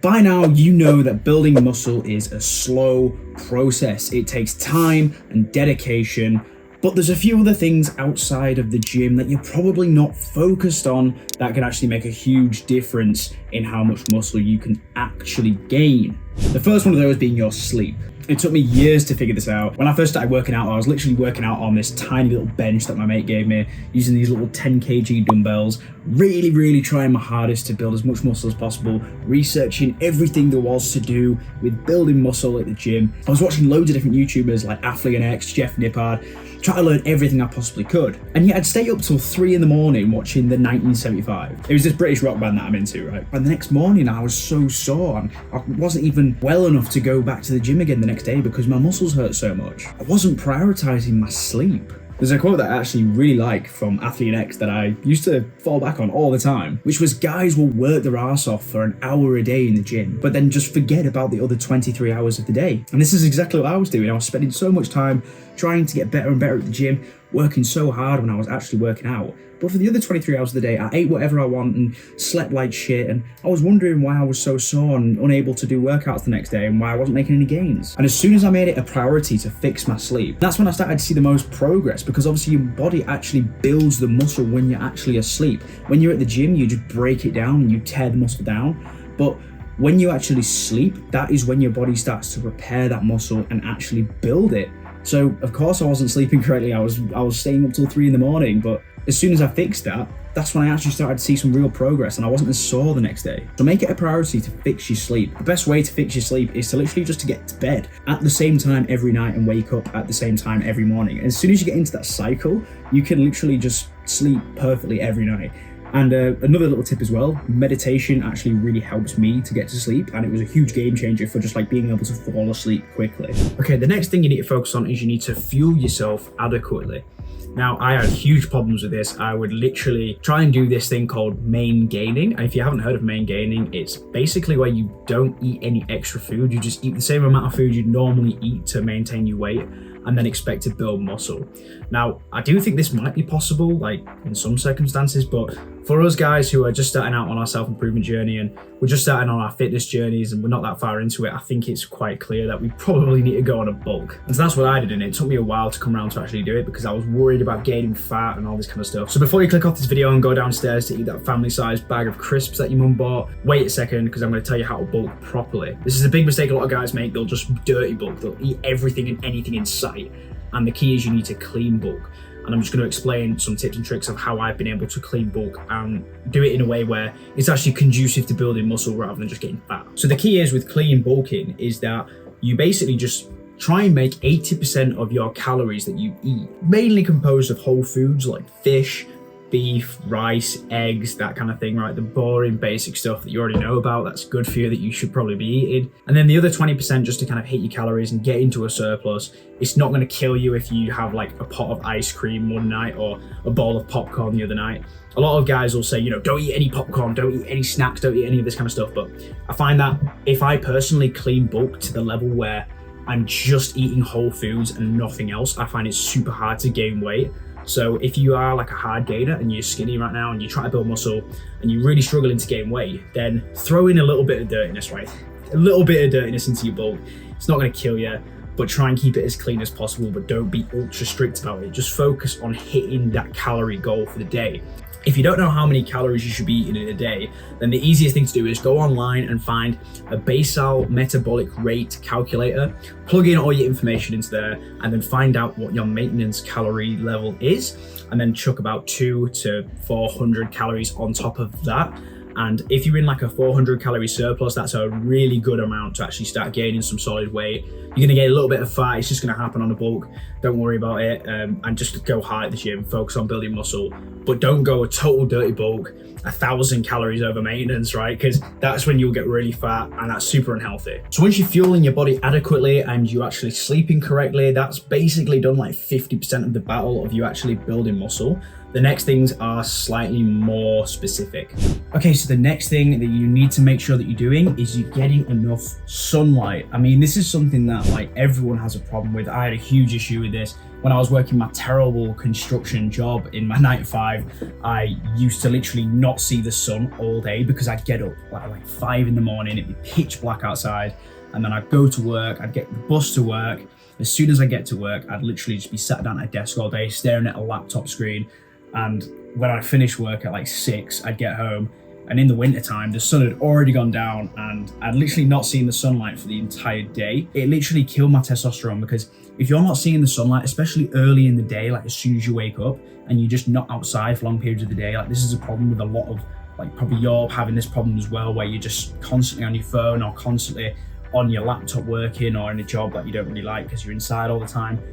By now, you know that building muscle is a slow process. It takes time and dedication, but there's a few other things outside of the gym that you're probably not focused on that can actually make a huge difference in how much muscle you can actually gain. The first one of those being your sleep. It took me years to figure this out. When I first started working out, I was literally working out on this tiny little bench that my mate gave me, using these little 10 kg dumbbells, really trying my hardest to build as much muscle as possible, researching everything there was to do with building muscle at the gym. I was watching loads of different YouTubers like Athlete Jeff Nippard, try to learn everything I possibly could. And yet I'd stay up till 3 in the morning watching the 1975. It was this British rock band that I'm into, right? And the next morning I was so sore and I wasn't even well enough to go back to the gym again the next day because my muscles hurt so much. I wasn't prioritizing my sleep. There's a quote that I actually really like from Athlete X that I used to fall back on all the time, which was, guys will work their ass off for an hour a day in the gym, but then just forget about the other 23 hours of the day. And this is exactly what I was doing. I was spending so much time trying to get better and better at the gym, working so hard when I was actually working out. But for the other 23 hours of the day, I ate whatever I want and slept like shit, and I was wondering why I was so sore and unable to do workouts the next day and why I wasn't making any gains. And as soon as I made it a priority to fix my sleep, that's when I started to see the most progress, because obviously your body actually builds the muscle when you're actually asleep. When you're at the gym, you just break it down and you tear the muscle down. But when you actually sleep, that is when your body starts to repair that muscle and actually build it. So of course I wasn't sleeping correctly. I was staying up till 3 in the morning, but as soon as I fixed that, that's when I actually started to see some real progress and I wasn't as sore the next day. So make it a priority to fix your sleep. The best way to fix your sleep is to literally just to get to bed at the same time every night and wake up at the same time every morning. And as soon as you get into that cycle, you can literally just sleep perfectly every night. And another little tip as well, meditation actually really helps me to get to sleep, and it was a huge game changer for just like being able to fall asleep quickly. Okay, the next thing you need to focus on is you need to fuel yourself adequately. Now, I had huge problems with this. I would literally try and do this thing called main gaining. And if you haven't heard of main gaining, it's basically where you don't eat any extra food. You just eat the same amount of food you'd normally eat to maintain your weight and then expect to build muscle. Now, I do think this might be possible, like in some circumstances, but for us guys who are just starting out on our self-improvement journey and we're just starting on our fitness journeys and we're not that far into it, I think it's quite clear that we probably need to go on a bulk. And so that's what I did, and it took me a while to come around to actually do it because I was worried about gaining fat and all this kind of stuff. So before you click off this video and go downstairs to eat that family-sized bag of crisps that your mum bought, wait a second, because I'm going to tell you how to bulk properly. This is a big mistake a lot of guys make. They'll just dirty bulk. They'll eat everything and anything in sight. And the key is you need to clean bulk. And I'm just going to explain some tips and tricks of how I've been able to clean bulk and do it in a way where it's actually conducive to building muscle rather than just getting fat. So the key is with clean bulking is that you basically just try and make 80% of your calories that you eat mainly composed of whole foods like fish, beef, rice, eggs, that kind of thing, right? The boring basic stuff that you already know about, that's good for you, that you should probably be eating. And then the other 20% just to kind of hit your calories and get into a surplus. It's not going to kill you if you have like a pot of ice cream one night or a bowl of popcorn the other night. A lot of guys will say, you know, don't eat any popcorn, don't eat any snacks, don't eat any of this kind of stuff. But I find that if I personally clean bulk to the level where I'm just eating whole foods and nothing else, I find it super hard to gain weight. So if you are like a hard gainer and you're skinny right now and you're trying to build muscle and you're really struggling to gain weight, then throw in a little bit of dirtiness, right? A little bit of dirtiness into your bulk. It's not going to kill you, but try and keep it as clean as possible, but don't be ultra strict about it. Just focus on hitting that calorie goal for the day. If you don't know how many calories you should be eating in a day, then the easiest thing to do is go online and find a basal metabolic rate calculator, plug in all your information into there, and then find out what your maintenance calorie level is, and then chuck about 200 to 400 calories on top of that. And if you're in like a 400 calorie surplus, that's a really good amount to actually start gaining some solid weight. You're gonna get a little bit of fat, it's just gonna happen on a bulk. Don't worry about it, and just go hard at the gym, focus on building muscle, but don't go a total dirty bulk, 1,000 calories over maintenance, right? Because that's when you'll get really fat and that's super unhealthy. So once you're fueling your body adequately and you're actually sleeping correctly, that's basically done like 50% of the battle of you actually building muscle. The next things are slightly more specific. Okay, so the next thing that you need to make sure that you're doing is you're getting enough sunlight. I mean, this is something that like everyone has a problem with. I had a huge issue with this. When I was working my terrible construction job in my 9 to 5, I used to literally not see the sun all day because I'd get up like 5 in the morning, it'd be pitch black outside, and then I'd go to work, I'd get the bus to work. As soon as I get to work, I'd literally just be sat down at a desk all day, staring at a laptop screen. And when I finished work at like 6, I'd get home, and in the winter time, the sun had already gone down and I'd literally not seen the sunlight for the entire day. It literally killed my testosterone, because if you're not seeing the sunlight, especially early in the day, like as soon as you wake up and you're just not outside for long periods of the day, like this is a problem with a lot of, like probably you're having this problem as well, where you're just constantly on your phone or constantly on your laptop working or in a job that you don't really like because you're inside all the time.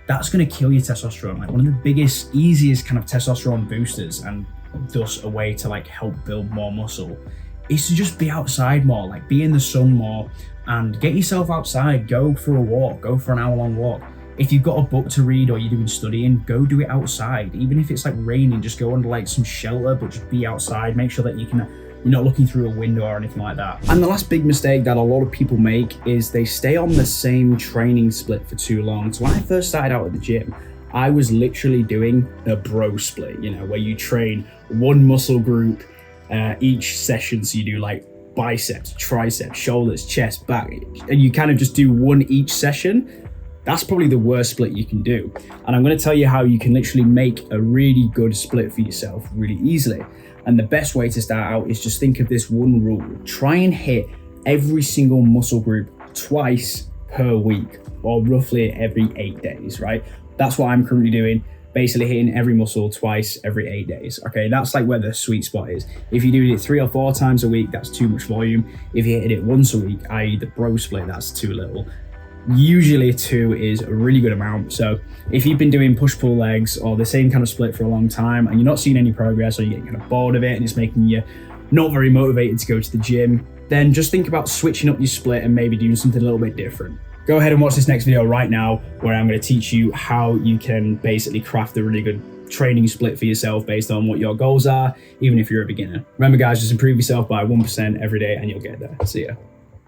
That's going to kill your testosterone. Like one of the biggest, easiest kind of testosterone boosters, and thus a way to like help build more muscle, is to just be outside more, like be in the sun more and get yourself outside. Go for a walk, go for an hour-long walk. If you've got a book to read or you're doing studying, go do it outside. Even if it's like raining, just go under like some shelter, but just be outside. Make sure that you're not looking through a window or anything like that. And the last big mistake that a lot of people make is they stay on the same training split for too long. So when I first started out at the gym, I was literally doing a bro split, where you train one muscle group each session. So you do like biceps, triceps, shoulders, chest, back, and you kind of just do one each session. That's probably the worst split you can do. And I'm going to tell you how you can literally make a really good split for yourself really easily. And the best way to start out is just think of this one rule. Try and hit every single muscle group twice per week, or roughly every 8 days, right? That's what I'm currently doing. Basically hitting every muscle twice every 8 days. Okay, that's like where the sweet spot is. If you do it 3 or 4 times a week, that's too much volume. If you hit it once a week, i.e. the bro split, that's too little. Usually 2 is a really good amount. So if you've been doing push-pull legs or the same kind of split for a long time and you're not seeing any progress, or you're getting kind of bored of it and it's making you not very motivated to go to the gym, then just think about switching up your split and maybe doing something a little bit different. Go ahead and watch this next video right now, where I'm going to teach you how you can basically craft a really good training split for yourself based on what your goals are, even if you're a beginner. Remember guys, just improve yourself by 1% every day and you'll get there. See ya.